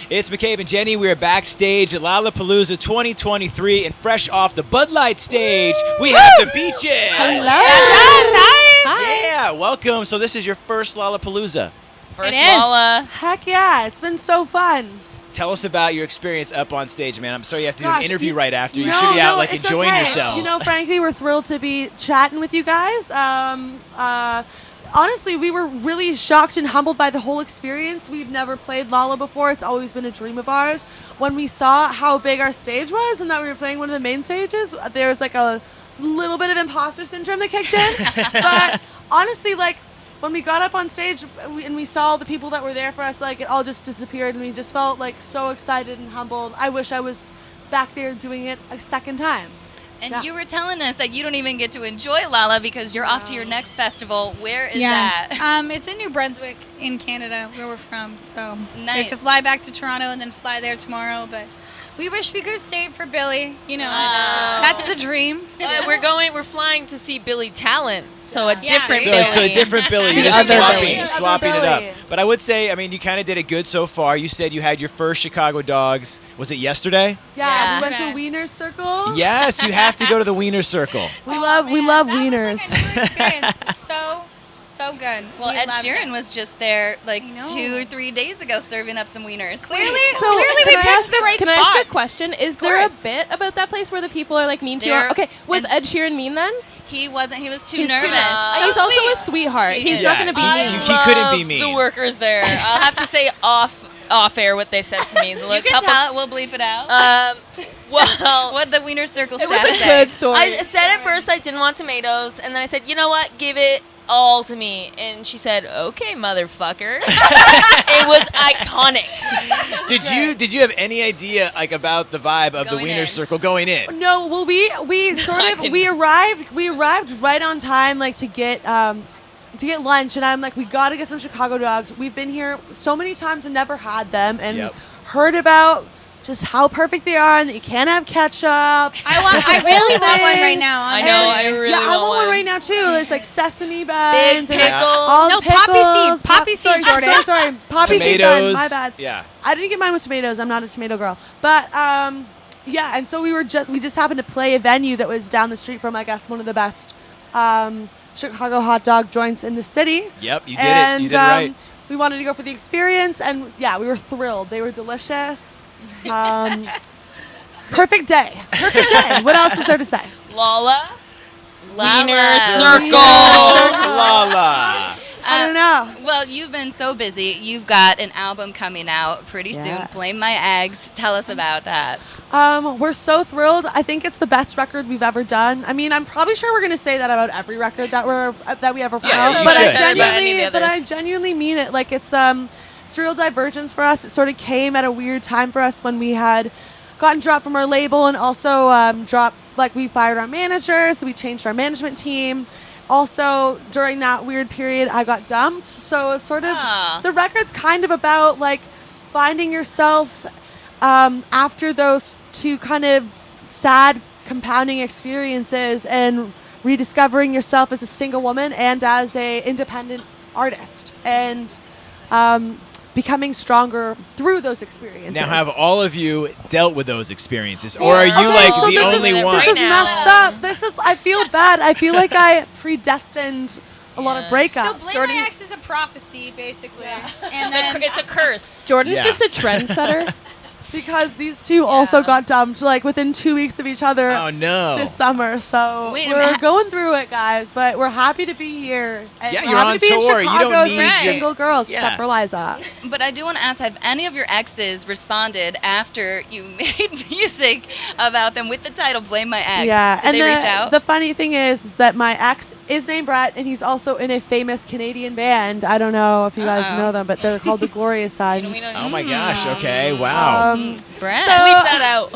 It's McCabe and Jenny. We are backstage at Lollapalooza 2023, and fresh off the Bud Light stage, we have the Beaches. Hello. That's us. Hi. Yeah, welcome. So this is your first Lollapalooza. First Lolla. Heck yeah, it's been so fun. Tell us about your experience up on stage, man. I'm sorry you have to do an Gosh, interview right after. You No, should be out like it's enjoying okay. yourselves. You know, frankly, we're thrilled to be chatting with you guys. Honestly, we were really shocked and humbled by the whole experience. We've never played Lolla before. It's always been a dream of ours. When we saw how big our stage was and that we were playing one of the main stages, there was like a little bit of imposter syndrome that kicked in. But honestly, like, when we got up on stage and we saw the people that were there for us, like, it all just disappeared, and we just felt like so excited and humbled. I wish I was back there doing it a second time. And you were telling us that you don't even get to enjoy Lolla because you're off to your next festival. Where is that? It's in New Brunswick in Canada, where we're from. So we have Nice. to fly back to Toronto and then fly there tomorrow. But we wish we could have stayed for Billy. You know, that's the dream. We're flying to see Billy Talent, so a different So, Billy. so a different Billy. The You're other swapping it up. Billy. But I would say, I mean, you kind of did it good so far. You said you had your first Chicago Dogs. Was it yesterday? Yeah, we went Okay. to Wiener Circle. Yes, you have to go to the Wiener Circle. We love That wieners. was like a new experience. so good. Well, We Ed loved Sheeran it. was just there like I know. 2 or 3 days ago serving up some wieners. Clearly So, we can I picked ask- the right Can spot. I ask a question? Is there a course. bit about that place where the people are like mean to you? There- Okay, was and- Ed Sheeran mean then? He wasn't. He was too He's nervous. He's also a sweetheart. He's not going to be Yeah. mean. He couldn't be Love mean. The workers there. I'll have to say off air what they said to me. You can tell it. We'll bleep it out. Well, What the Wiener Circle It was staff a say? good story. I said at first I didn't want tomatoes, and then I said, you know what, give it all to me. And she said, okay, motherfucker. It was iconic. Did you have any idea like about the vibe of the Going Wiener in. Circle going in? No, well, we sort I of didn't. we arrived right on time, like to get lunch, and I'm like, we got to get some Chicago dogs. We've been here so many times and never had them, and Yep. heard about just how perfect they are, and that you can't have ketchup. I really want one right now. I honestly. know, I really yeah, I want want one right now too. There's like sesame Big buns, and pickle. all No, pickles, poppy seed. Poppy seed, sorry, Jordan. sorry, poppy seed bun. Tomatoes. My bad. Yeah. I didn't get mine with tomatoes. I'm not a tomato girl. But yeah, and so we just happened to play a venue that was down the street from, I guess, one of the best Chicago hot dog joints in the city. Yep, you did And it. You did it right. we wanted to go for the experience, and yeah, we were thrilled. They were delicious. Perfect day. Perfect day. What else is there to say? Lolla. Lolla. Wiener Circle. Circle. Lala. I don't know. Well, you've been so busy. You've got an album coming out pretty soon. Yes. Blame My Eggs. Tell us about that. We're so thrilled. I think it's the best record we've ever done. I mean, I'm probably sure we're going to say that about every record that we ever put Yeah, out. you But should. I genuinely mean it. Like, it's a real divergence for us. It sort of came at a weird time for us when we had gotten dropped from our label, and also we fired our manager, so we changed our management team. Also, during that weird period, I got dumped. So it's sort of the record's kind of about like finding yourself after those two kind of sad compounding experiences, and rediscovering yourself as a single woman and as a independent artist, and becoming stronger through those experiences. Now, have all of you dealt with those experiences, or are you like so the this only is, one? This is Right now. messed up. This is. I feel bad. I feel like I predestined a lot of breakups. So Blame My Ex is a prophecy, basically. And then It's a curse. Jordan's Yeah. just a trendsetter. Because these two also got dumped like within 2 weeks of each other Oh no! this summer. So Wait a we're minute. going through it, guys. But we're happy to be here. And Yeah, we're you're happy on to be in tour. You Chicago don't need seeing your- single girls, Yeah. except for Liza. But I do want to ask, have any of your exes responded after you made music about them with the title Blame My Ex? Yeah, Did and they reach out? the funny thing is that my ex is named Brett, and he's also in a famous Canadian band. I don't know if you guys Uh-oh. know them, but they're called the Glorious Sons. We don't Oh my gosh! Okay, wow. Brett. Bleep that out.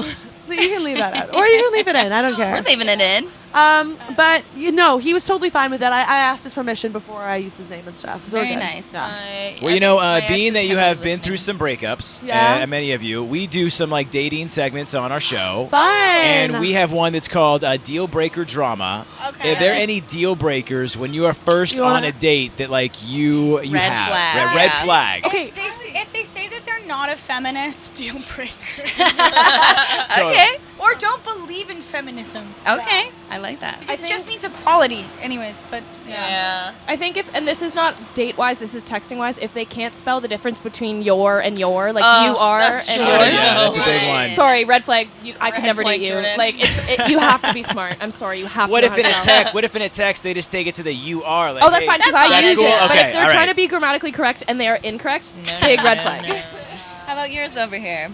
You can leave that out, or you can leave it in. I don't care. We're leaving it in. But you know, he was totally fine with that. I asked his permission before I used his name and stuff. So we're Very good. nice. Yeah. Well, you know, being that you have been through some breakups, Yeah. many of you, we do some like dating segments on our show. Fun. And we have one that's called Deal Breaker Drama. Okay. Are there any deal breakers when you are first You wanna- on a date that like you Red have? flag. Yeah, red Yeah. flags. Okay. If they say that they're not a feminist, deal breaker. So- Okay. Or don't believe in feminism. Okay. I like that. It just means equality, anyways. But Yeah. I think and this is not date-wise, this is texting-wise, if they can't spell the difference between your and your, like Oh, you are that's and true. Oh, yours. yeah, that's a big one. Sorry, red flag. I could Red never flag, date you. Jordan. Like you have to be smart. I'm sorry, you have What to. if know in how a to spell. text? What if in a text they just take it to the you are? Like, Oh, that's hey, fine because That's I fine. use cool. it. But Okay, if they're all trying right. to be grammatically correct and they are incorrect, big red flag. How about yours over here?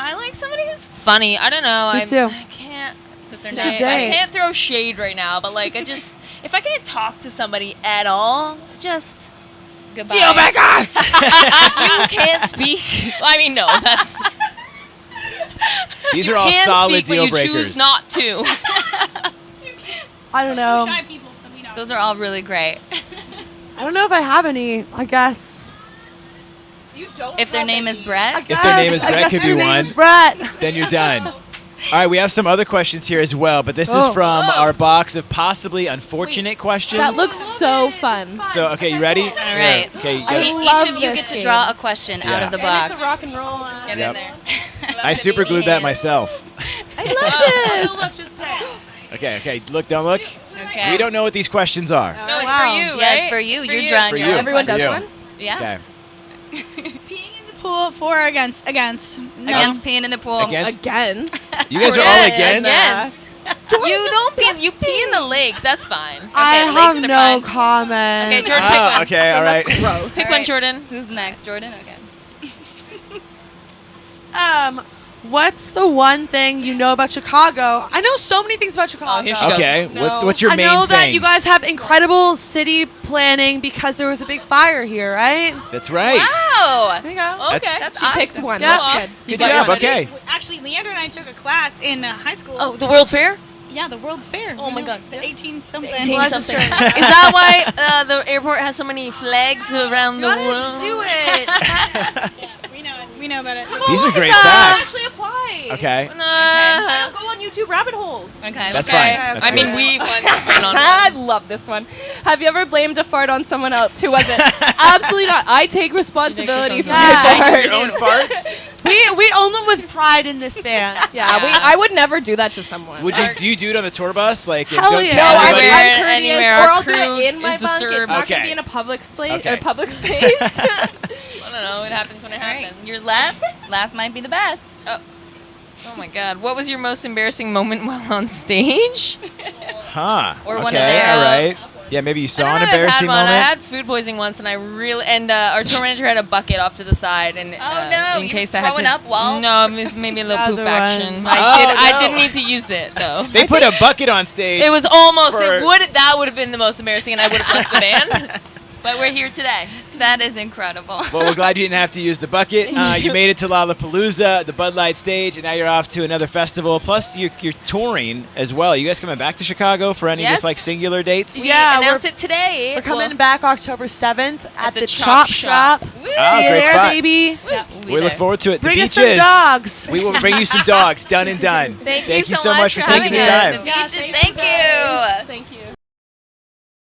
I like somebody who's funny. I don't know. Me too. I can't. Is there say- no- I can't throw shade right now, but like I just if I can't talk to somebody at all, just Goodbye. deal breaker. You can't speak. I mean, no, that's These you are all can solid speak, deal but you breakers. choose not to. I don't know. shy people for me. Those are all really great. I don't know if I have any. I guess. You don't. If their name is Brett, If their name is I Brett, guess could their be name one. is Brett. Then you're done. All right, we have some other questions here as well, but this is Oh. from our box of possibly unfortunate questions. That looks so fun. So, okay, you ready? all right. Okay, you I got it. love Each of you this get to game. draw a question out Yeah. of the And box. it's a rock and roll. Get Yep. in there. I super glued that myself. I love this. Look, just play. Okay, look, don't look. Okay. We don't know what these questions are. No, it's Wow. for you, Yeah, right? it's for you. It's You're drawing For your you. own Everyone does You. one. Yeah. Okay. Peeing in the pool for or against? Against. No. Against peeing in the pool. Against? Against. You guys are all Yeah, against? You don't pee. You pee in the lake. That's fine. I lakes have are no fine. comment. Okay, Jordan, pick Oh, one. okay, all right. Gross. Pick All one, right. Jordan. Who's next, Jordan? Okay. What's the one thing you know about Chicago? I know so many things about Chicago. here she goes. Okay, No. what's your I main know thing? that you guys have incredible city planning because there was a big fire here, right? That's right. Wow. There you go. Okay. That's She picked awesome. one. Yeah. That's good. You Good got job. one. Okay. Actually, Leander and I took a class in high school. Oh, the World Fair? Yeah, the World Fair. Oh my God. The 18 something. 18 Well, something. that's Is true. that why the airport has so many flags around the Gotta world? do it. We know it. We know about it. These are great Lisa. facts. Actually apply. Okay. I don't go on YouTube rabbit holes. Okay. That's Okay. fine. That's I mean, good. we went on I one. love this one. Have you ever blamed a fart on someone else who wasn't? Absolutely not. I take responsibility for Yeah. my Take your farts. own farts? we own them with pride in this band. Yeah, Yeah. I would never do that to someone. Would you? Do you do it on the tour bus? Like, and Hell don't yeah. tell No, I'm anybody? Anywhere, courteous, anywhere. or Our I'll do crew it in my is bunk. disturbed. It's not Okay. gonna be in a public space. Okay. Or public space. I don't know. It happens when it All right. happens. Your last might be the best. Oh my God. What was your most embarrassing moment while on stage? Huh. Or okay, one of their- all right. Yeah, maybe you I saw don't an know if I've embarrassing had one. I moment. had food poisoning once, and our tour manager had a bucket off to the side, and no, in you case I had throwing to. up while- No, it was maybe a little Other poop one. action. Oh, I no. didn't need to use it though. They put a bucket on stage. It was almost. For- That would have been the most embarrassing, and I would have left the band. But we're here today. That is incredible. Well, we're glad you didn't have to use the bucket. You made it to Lollapalooza, the Bud Light stage, and now you're off to another festival. Plus, you're touring as well. You guys coming back to Chicago for any Yes. just like singular dates? We Yeah, announced it today. We're coming Well, back October 7th at the the Chop Chop Shop. Shop. Woo. Oh, See you great there, spot. baby. We look forward to it. Bring the us some beaches. dogs. We will bring you some dogs. Done and done. Thank you so so much much for for taking the having us. time. The beaches, thank you. Thank you.